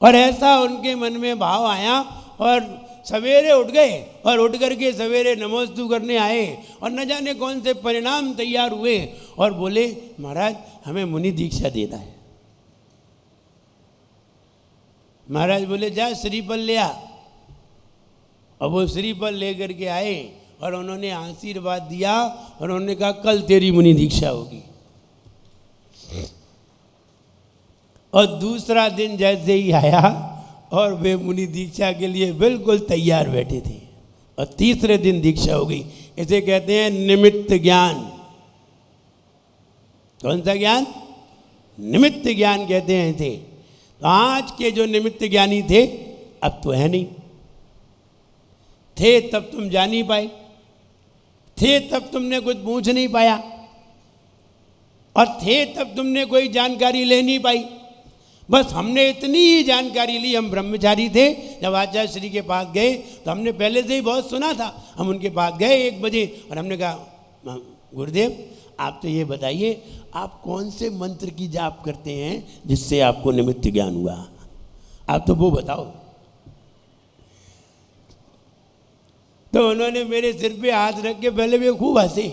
और ऐसा उनके मन में भाव आया और सवेरे उठ गए और उठ करके सवेरे नमोस्तु करने आए और न जाने कौन से परिणाम तैयार हुए और बोले महाराज हमें मुनि दीक्षा देना है। महाराज बोले जा श्रीफल ले आ। और वो श्रीफल ले करके आए और उन्होंने आशीर्वाद दिया और उन्होंने कहा कल तेरी मुनि दीक्षा होगी। और दूसरा दिन जैसे ही आया और वे मुनि दीक्षा के लिए बिल्कुल तैयार बैठे थे और तीसरे दिन दीक्षा हो गई। इसे कहते हैं निमित्त ज्ञान। कौन सा ज्ञान? निमित्त ज्ञान कहते हैं इसे। तो आज के जो निमित्त ज्ञानी थे अब तो है नहीं, थे तब तुम जान नहीं पाए, थे तब तुमने कुछ पूछ नहीं पाया और थे तब तुमने कोई जानकारी ले नहीं पाई। बस हमने इतनी ही जानकारी ली। हम ब्रह्मचारी थे, जब आचार्य श्री के पास गए तो हमने पहले से ही बहुत सुना था। हम उनके पास गए 1 बजे और हमने कहा गुरुदेव आप तो ये बताइए आप कौन से मंत्र की जाप करते हैं जिससे आपको निमित्त ज्ञान हुआ, आप तो वो बताओ। तो उन्होंने मेरे सिर पे हाथ रख के पहले वे खूब हंसे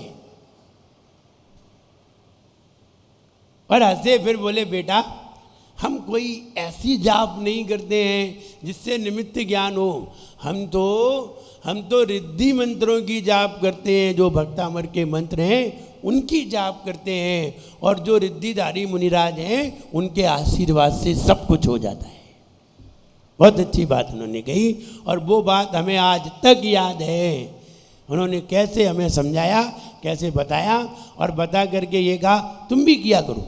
और हंसे फिर बोले बेटा हम कोई ऐसी जाप नहीं करते हैं जिससे निमित्त ज्ञान हो, हम तो रिद्धि मंत्रों की जाप करते हैं, जो भक्तामर के मंत्र हैं उनकी जाप करते हैं और जो रिद्धिधारी मुनिराज हैं उनके आशीर्वाद से सब कुछ हो जाता है। बहुत अच्छी बात उन्होंने कही और वो बात हमें आज तक याद है। उन्होंने कैसे हमें समझाया, कैसे बताया और बता करके ये कहा तुम भी किया करो।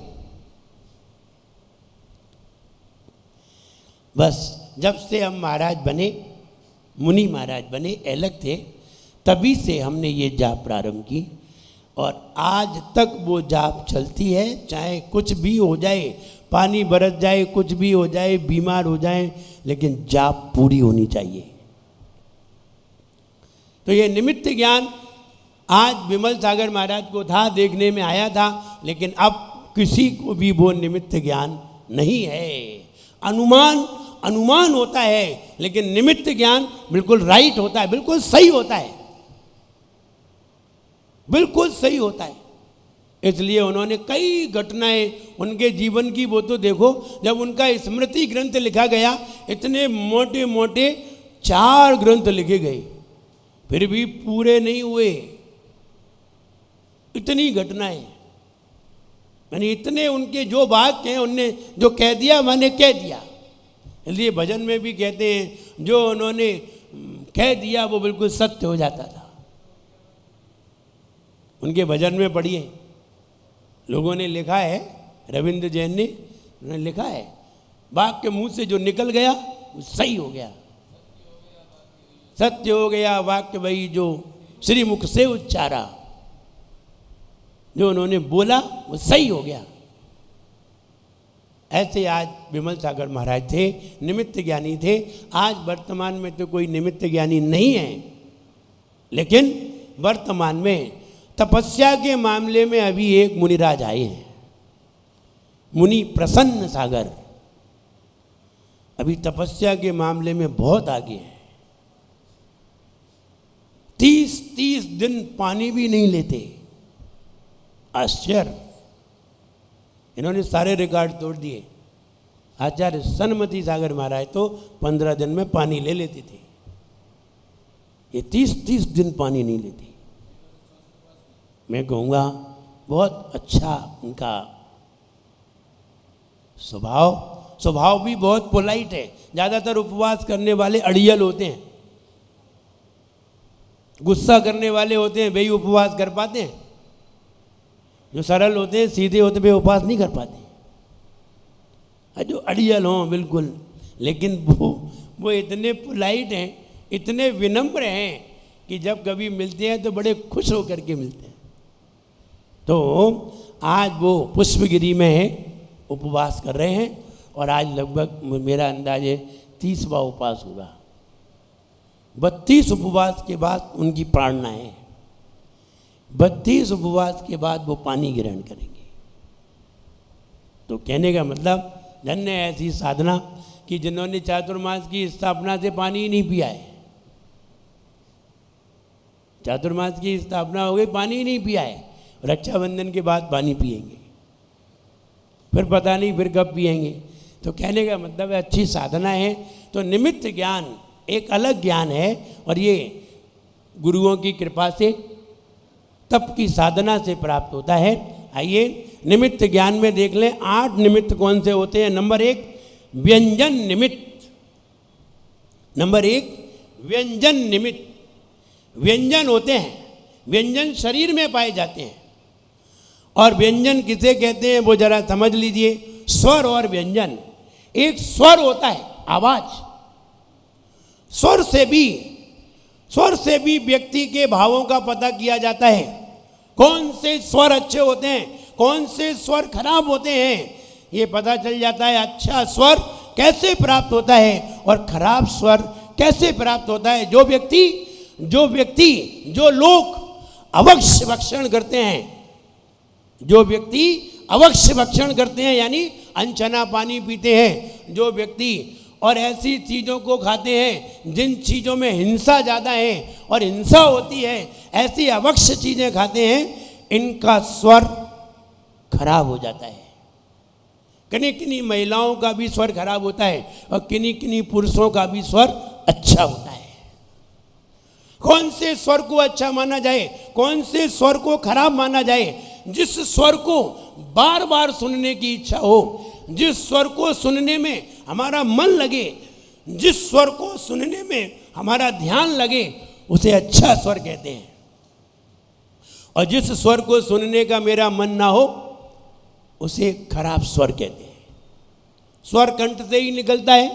बस जब से हम महाराज बने, मुनि महाराज बने, अलग थे, तभी से हमने ये जाप प्रारंभ की और आज तक वो जाप चलती है। चाहे कुछ भी हो जाए, पानी बरस जाए, कुछ भी हो जाए, बीमार हो जाए, लेकिन जाप पूरी होनी चाहिए। तो ये निमित्त ज्ञान आज विमल सागर महाराज को था, देखने में आया था, लेकिन अब किसी को भी वो निमित्त ज्ञान नहीं है। अनुमान होता है, लेकिन निमित्त ज्ञान बिल्कुल राइट होता है, बिल्कुल सही होता है, बिल्कुल सही होता है। इसलिए उन्होंने कई घटनाएं उनके जीवन की, वो तो देखो जब उनका स्मृति ग्रंथ लिखा गया, इतने मोटे मोटे 4 ग्रंथ लिखे गए, फिर भी पूरे नहीं हुए। इतनी घटनाएं, यानी इतने उनके जो वाक्य हैं उनने जो कह दिया मैंने कह दिया। इसलिए भजन में भी कहते हैं जो उन्होंने कह दिया वो बिल्कुल सत्य हो जाता था। उनके भजन में पढ़िए, लोगों ने लिखा है, रविंद्र जैन ने उन्होंने लिखा है वाक्य मुंह से जो निकल गया वो सही हो गया, सत्य हो गया वाक्य, वही जो श्रीमुख से उच्चारा, जो उन्होंने बोला वो सही हो गया। ऐसे आज विमल सागर महाराज थे, निमित्त ज्ञानी थे। आज वर्तमान में तो कोई निमित्त ज्ञानी नहीं है, लेकिन वर्तमान में तपस्या के मामले में अभी एक मुनिराज आए हैं, मुनि प्रसन्न सागर। अभी तपस्या के मामले में बहुत आगे हैं। 30 दिन पानी भी नहीं लेते। आश्चर्य, इन्होंने सारे रिकॉर्ड तोड़ दिए। आचार्य सन्मति सागर महाराज तो 15 दिन में पानी ले लेते थे, ये 30 दिन पानी नहीं लेते। मैं कहूँगा बहुत अच्छा उनका स्वभाव भी बहुत पोलाइट है। ज़्यादातर उपवास करने वाले अड़ियल होते हैं, गुस्सा करने वाले होते हैं, वे ही उपवास कर पाते हैं। जो सरल होते हैं, सीधे होते, वे उपवास नहीं कर पाते। जो अड़ियल हों बिल्कुल, लेकिन वो इतने पोलाइट हैं, इतने विनम्र हैं कि जब कभी मिलते हैं तो बड़े खुश होकर के मिलते हैं। तो आज वो पुष्पगिरी में उपवास कर रहे हैं और आज लगभग मेरा अंदाज है 30वां उपवास होगा। 32 उपवास के बाद उनकी प्रेरणा है, 32 उपवास के बाद वो पानी ग्रहण करेंगे। तो कहने का मतलब धन्य ऐसी साधना कि जिन्होंने चातुर्मास की स्थापना से पानी ही नहीं पिया है। चातुर्मास की स्थापना हो गई, पानी ही नहीं पिया है, रक्षाबंधन के बाद पानी पिएंगे, फिर पता नहीं फिर कब पिएंगे। तो कहने का मतलब है अच्छी साधना है। तो निमित्त ज्ञान एक अलग ज्ञान है और ये गुरुओं की कृपा से, तप की साधना से प्राप्त होता है। आइए निमित्त ज्ञान में देख लें 8 निमित्त कौन से होते हैं। नंबर 1 व्यंजन निमित्त। नंबर 1 व्यंजन निमित्त। व्यंजन होते हैं, व्यंजन शरीर में पाए जाते हैं। और व्यंजन किसे कहते हैं वो जरा समझ लीजिए। स्वर और व्यंजन, एक स्वर होता है आवाज, स्वर से भी व्यक्ति के भावों का पता किया जाता है। कौन से स्वर अच्छे होते हैं, कौन से स्वर खराब होते हैं, ये पता चल जाता है। अच्छा स्वर कैसे प्राप्त होता है और खराब स्वर कैसे प्राप्त होता है। जो लोग अवश्य भक्षण करते हैं, जो व्यक्ति अवश्य भक्षण करते हैं यानी अनछना पानी पीते हैं, जो व्यक्ति और ऐसी चीज़ों को खाते हैं जिन चीज़ों में हिंसा ज़्यादा है और हिंसा होती है, ऐसी अवश्य चीज़ें खाते हैं, इनका स्वर खराब हो जाता है। किन्हीं किन्हीं महिलाओं का भी स्वर खराब होता है और किन्हीं किन्हीं पुरुषों का भी स्वर अच्छा होता है। कौन से स्वर को अच्छा माना जाए, कौन से स्वर को खराब माना जाए। जिस स्वर को बार बार सुनने की इच्छा हो, जिस स्वर को सुनने में हमारा मन लगे, जिस स्वर को सुनने में हमारा ध्यान लगे, उसे अच्छा स्वर कहते हैं। और जिस स्वर को सुनने का मेरा मन ना हो, उसे खराब स्वर कहते हैं। स्वर कंठ से ही निकलता है,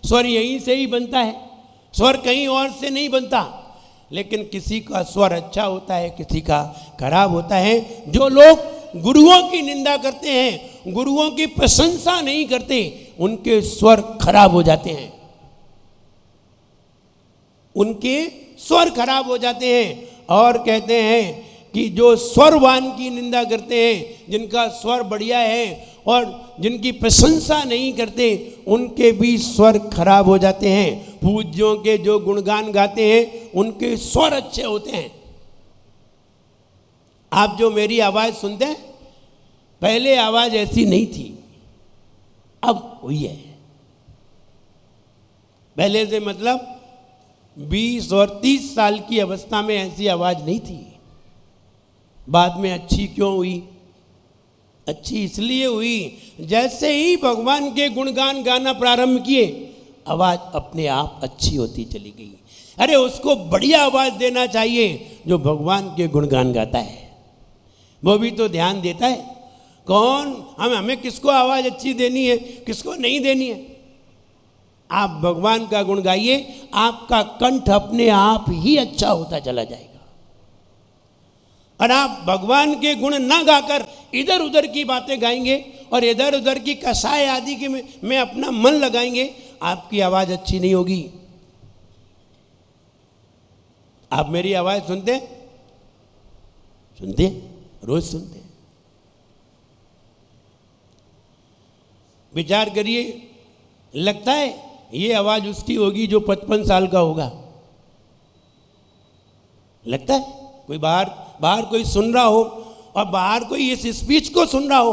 स्वर यहीं से ही बनता है, स्वर कहीं और से नहीं बनता। लेकिन किसी का स्वर अच्छा होता है, किसी का खराब होता है। जो लोग गुरुओं की निंदा करते हैं, गुरुओं की प्रशंसा नहीं करते, उनके स्वर खराब हो जाते हैं, उनके स्वर खराब हो जाते हैं। और कहते हैं कि जो स्वरवान की निंदा करते हैं, जिनका स्वर बढ़िया है और जिनकी प्रशंसा नहीं करते, उनके भी स्वर खराब हो जाते हैं। पूज्यों के जो गुणगान गाते हैं, उनके स्वर अच्छे होते हैं। आप जो मेरी आवाज़ सुनते हैं, पहले आवाज़ ऐसी नहीं थी, अब हुई है। पहले से मतलब 20 और 30 साल की अवस्था में ऐसी आवाज़ नहीं थी। बाद में अच्छी क्यों हुई? अच्छी इसलिए हुई, जैसे ही भगवान के गुणगान गाना प्रारंभ किए, आवाज़ अपने आप अच्छी होती चली गई। अरे उसको बढ़िया आवाज़ देना चाहिए जो भगवान के गुणगान गाता है, वो भी तो ध्यान देता है। कौन हमें किसको आवाज़ अच्छी देनी है, किसको नहीं देनी है। आप भगवान का गुण गाइए, आपका कंठ अपने आप ही अच्छा होता चला जाएगा। और आप भगवान के गुण ना गाकर इधर उधर की बातें गाएंगे और इधर उधर की कसाय आदि के में अपना मन लगाएंगे, आपकी आवाज़ अच्छी नहीं होगी। आप मेरी आवाज़ सुनते हैं? सुनते हैं, रोज सुनते हैं। विचार करिए, लगता है ये आवाज़ उसकी होगी जो 55 साल का होगा। लगता है कोई बाहर कोई सुन रहा हो और बाहर कोई इस स्पीच को सुन रहा हो,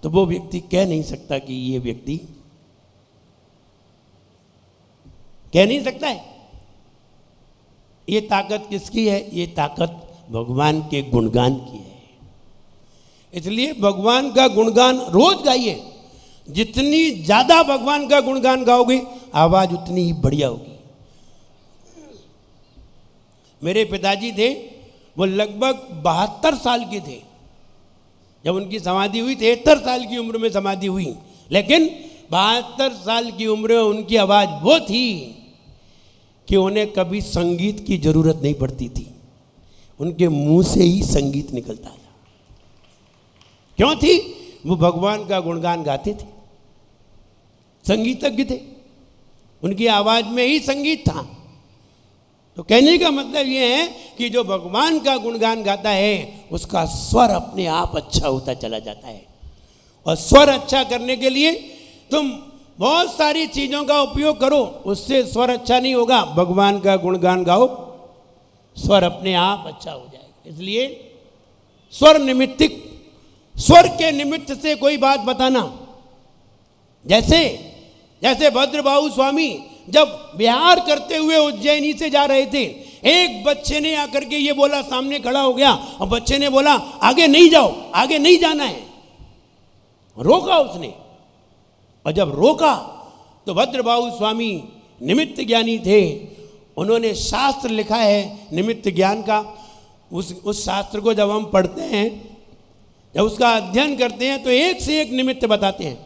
तो वो व्यक्ति कह नहीं सकता कि ये व्यक्ति कह नहीं सकता है। ये ताकत किसकी है? ये ताकत भगवान के गुणगान की है। इसलिए भगवान का गुणगान रोज गाइए। जितनी ज्यादा भगवान का गुणगान गाओगे, आवाज उतनी ही बढ़िया होगी। मेरे पिताजी थे, वो लगभग 72 साल के थे जब उनकी समाधि हुई। 73 साल की उम्र में समाधि हुई, लेकिन 72 साल की उम्र में उनकी आवाज़ वो थी कि उन्हें कभी संगीत की जरूरत नहीं पड़ती थी। उनके मुंह से ही संगीत निकलता था। क्यों थी? वो भगवान का गुणगान गाते थे, संगीतज्ञ थे, उनकी आवाज़ में ही संगीत था। तो कहने का मतलब ये है कि जो भगवान का गुणगान गाता है, उसका स्वर अपने आप अच्छा होता चला जाता है। और स्वर अच्छा करने के लिए तुम बहुत सारी चीज़ों का उपयोग करो, उससे स्वर अच्छा नहीं होगा। भगवान का गुणगान गाओ, स्वर अपने आप अच्छा हो जाएगा। इसलिए स्वर निमित्तिक, स्वर के निमित्त से कोई बात बताना। जैसे जैसे भद्रबाहु स्वामी जब विहार करते हुए उज्जैनी से जा रहे थे, एक बच्चे ने आकर के ये बोला, सामने खड़ा हो गया और बच्चे ने बोला आगे नहीं जाओ, आगे नहीं जाना है। रोका उसने, और जब रोका तो भद्रबाहु स्वामी निमित्त ज्ञानी थे, उन्होंने शास्त्र लिखा है निमित्त ज्ञान का। उस शास्त्र को जब हम पढ़ते हैं, जब उसका अध्ययन करते हैं तो एक से एक निमित्त बताते हैं।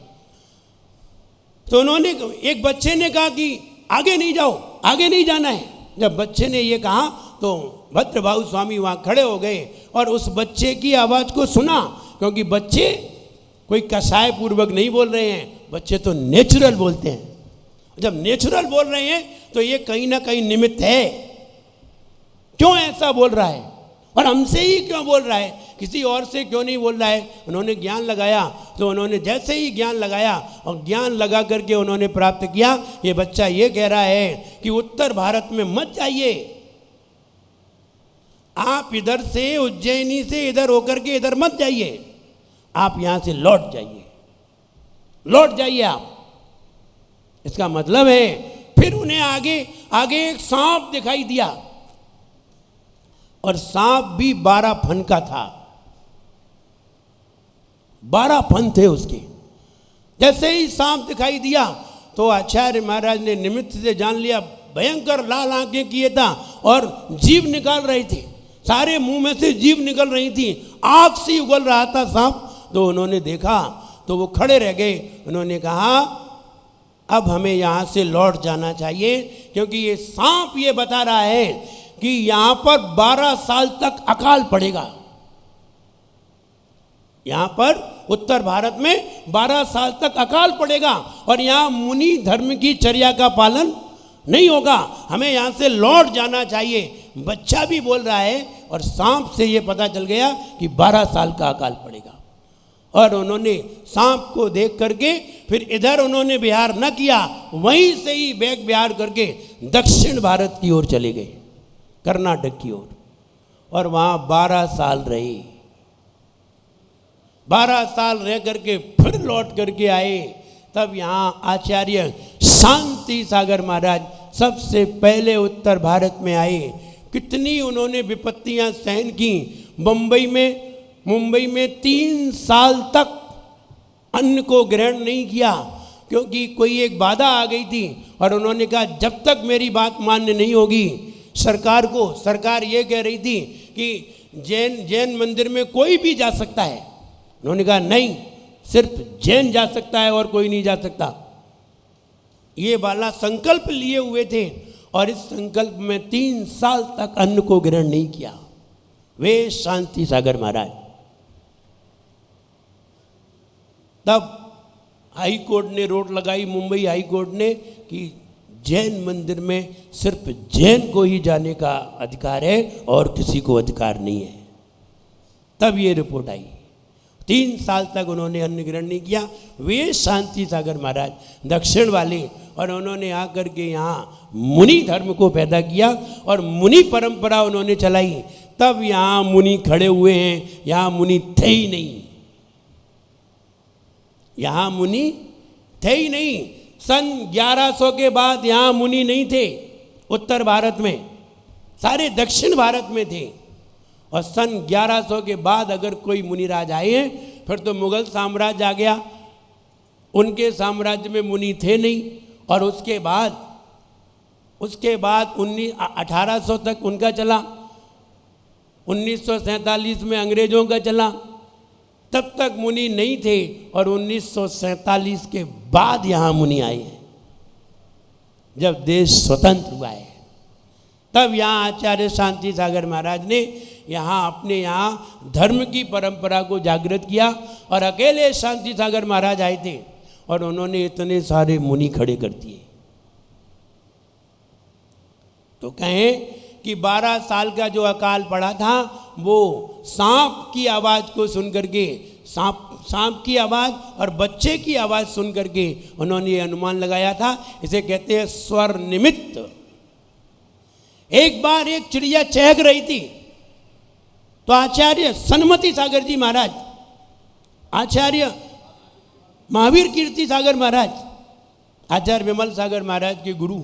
तो उन्होंने, एक बच्चे ने कहा कि आगे नहीं जाओ, आगे नहीं जाना है। जब बच्चे ने ये कहा तो भद्रबाहु स्वामी वहाँ खड़े हो गए और उस बच्चे की आवाज़ को सुना, क्योंकि बच्चे कोई कसाय पूर्वक नहीं बोल रहे हैं, बच्चे तो नेचुरल बोलते हैं। जब नेचुरल बोल रहे हैं तो ये कहीं ना कहीं निमित्त है। क्यों ऐसा बोल रहा है और हमसे ही क्यों बोल रहा है, किसी और से क्यों नहीं बोल रहा है? उन्होंने ज्ञान लगाया, तो उन्होंने जैसे ही ज्ञान लगाया और ज्ञान लगा करके उन्होंने प्राप्त किया, ये बच्चा ये कह रहा है कि उत्तर भारत में मत जाइए, आप इधर से उज्जैनी से इधर होकर के इधर मत जाइए, आप यहां से लौट जाइए, लौट जाइए आप। इसका मतलब है फिर उन्हें आगे आगे एक सांप दिखाई दिया, और सांप भी 12 फन का था, 12 फन थे उसके। जैसे ही सांप दिखाई दिया तो आचार्य महाराज ने निमित्त से जान लिया, भयंकर लाल आंखें किए था और जीभ निकाल रही थी, सारे मुंह में से जीभ निकल रही थी, आग से उगल रहा था सांप। तो उन्होंने देखा तो वो खड़े रह गए। उन्होंने कहा अब हमें यहाँ से लौट जाना चाहिए, क्योंकि ये सांप ये बता रहा है कि यहाँ पर 12 साल तक अकाल पड़ेगा। यहाँ पर उत्तर भारत में 12 साल तक अकाल पड़ेगा और यहाँ मुनि धर्म की चर्या का पालन नहीं होगा, हमें यहाँ से लौट जाना चाहिए। बच्चा भी बोल रहा है और सांप से ये पता चल गया कि 12 साल का अकाल पड़ेगा। और उन्होंने सांप को देख करके फिर इधर उन्होंने बिहार न किया, वहीं से ही बैग बिहार करके दक्षिण भारत की ओर चले गए, कर्नाटक की ओर, और वहाँ 12 साल रहे। 12 साल रह करके फिर लौट करके आए। तब यहाँ आचार्य शांति सागर महाराज सबसे पहले उत्तर भारत में आए। कितनी उन्होंने विपत्तियाँ सहन की। मुंबई में 3 साल तक अन्न को ग्रहण नहीं किया, क्योंकि कोई एक बाधा आ गई थी और उन्होंने कहा जब तक मेरी बात मान्य नहीं होगी सरकार को, सरकार ये कह रही थी कि जैन मंदिर में कोई भी जा सकता है। उन्होंने कहा नहीं, सिर्फ जैन जा सकता है और कोई नहीं जा सकता। ये वाला संकल्प लिए हुए थे और इस संकल्प में 3 साल तक अन्न को ग्रहण नहीं किया वे शांति सागर महाराज। तब हाई कोर्ट ने रोक लगाई, मुंबई हाई कोर्ट ने, कि जैन मंदिर में सिर्फ जैन को ही जाने का अधिकार है और किसी को अधिकार नहीं है। तब ये रिपोर्ट आई। 3 साल तक उन्होंने अन्न ग्रहण नहीं किया वे शांति सागर महाराज दक्षिण वाले, और उन्होंने आकर के यहाँ मुनि धर्म को पैदा किया और मुनि परंपरा उन्होंने चलाई। तब यहाँ मुनि खड़े हुए हैं, यहाँ मुनि थे ही नहीं, यहाँ मुनि थे ही नहीं। सन 1100 के बाद यहाँ मुनि नहीं थे उत्तर भारत में, सारे दक्षिण भारत में थे। और सन 1100 के बाद अगर कोई मुनिराज आए हैं फिर तो मुगल साम्राज्य आ गया, उनके साम्राज्य में मुनि थे नहीं। और उसके बाद 1800 तक उनका चला, 1947 में अंग्रेजों का चला, तब तक मुनि नहीं थे। और 1947 के बाद यहाँ मुनि आए हैं, जब देश स्वतंत्र हुआ है। तब यहाँ आचार्य शांति सागर महाराज ने यहाँ अपने यहाँ धर्म की परंपरा को जागृत किया और अकेले शांति सागर महाराज आए थे और उन्होंने इतने सारे मुनि खड़े कर दिए। तो कहें कि 12 साल का जो अकाल पड़ा था वो सांप की आवाज़ को सुन करके सांप की आवाज़ और बच्चे की आवाज़ सुन करके उन्होंने ये अनुमान लगाया था। इसे कहते हैं स्वर निमित्त। एक बार एक चिड़िया चहक रही थी, तो आचार्य सन्मति सागर जी महाराज, आचार्य महावीर कीर्ति सागर महाराज, आचार्य विमल सागर महाराज के गुरु,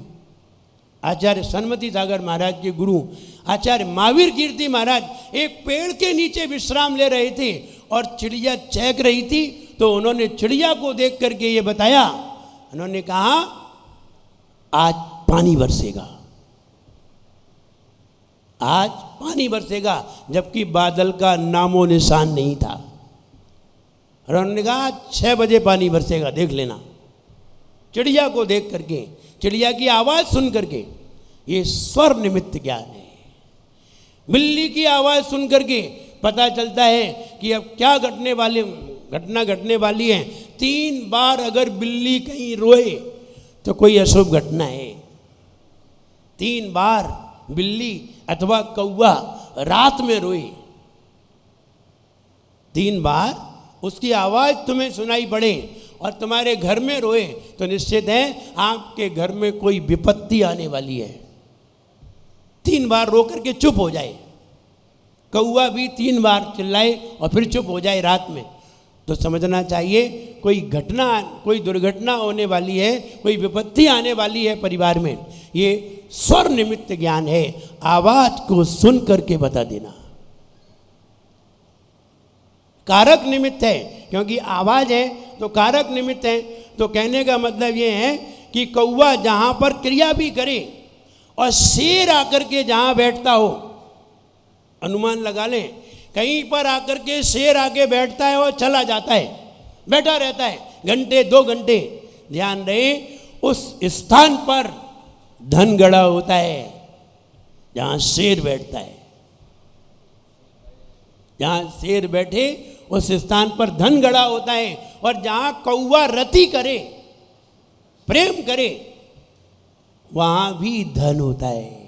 आचार्य सन्मति सागर महाराज के गुरु आचार्य महावीर कीर्ति महाराज एक पेड़ के नीचे विश्राम ले रहे थे और चिड़िया चहक रही थी। तो उन्होंने चिड़िया को देख करके ये बताया, उन्होंने कहा आज पानी बरसेगा, आज पानी बरसेगा, जबकि बादल का नामो निशान नहीं था। और उन्होंने कहा 6 बजे पानी बरसेगा, देख लेना। चिड़िया को देख करके, चिड़िया की आवाज़ सुन करके, ये स्वर निमित्त ज्ञान है। बिल्ली की आवाज़ सुन करके पता चलता है कि अब क्या घटना घटने वाली है। 3 बार अगर बिल्ली कहीं रोए तो कोई अशुभ घटना है। 3 बार बिल्ली अथवा कौवा रात में रोए, 3 बार उसकी आवाज़ तुम्हें सुनाई पड़े और तुम्हारे घर में रोए, तो निश्चित है आपके घर में कोई विपत्ति आने वाली है। 3 बार रो करके चुप हो जाए, कौवा भी 3 बार चिल्लाए और फिर चुप हो जाए रात में, तो समझना चाहिए कोई घटना, कोई दुर्घटना होने वाली है, कोई विपत्ति आने वाली है परिवार में। ये स्वर निमित्त ज्ञान है, आवाज को सुन करके बता देना। कारक निमित्त है, क्योंकि आवाज है तो कारक निमित्त है। तो कहने का मतलब ये है कि कौवा जहां पर क्रिया भी करे और शेर आकर के जहां बैठता हो, अनुमान लगा लें, कहीं पर आकर के शेर आके बैठता है और चला जाता है, बैठा रहता है घंटे 2 घंटे, ध्यान रहे उस स्थान पर धन गड़ा होता है जहां शेर बैठता है। जहां शेर बैठे उस स्थान पर धन गड़ा होता है, और जहां कौवा रति करे, प्रेम करे, वहां भी धन होता है।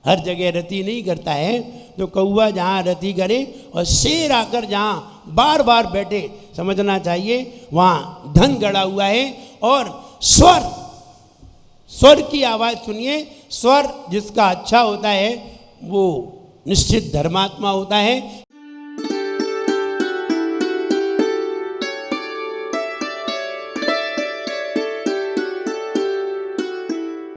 हर जगह रति नहीं करता है, तो कौवा जहां रति करे और शेर आकर जहां बार बार बैठे, समझना चाहिए वहां धन गड़ा हुआ है। और स्वर, स्वर की आवाज़ सुनिए, स्वर जिसका अच्छा होता है वो निश्चित धर्मात्मा होता है।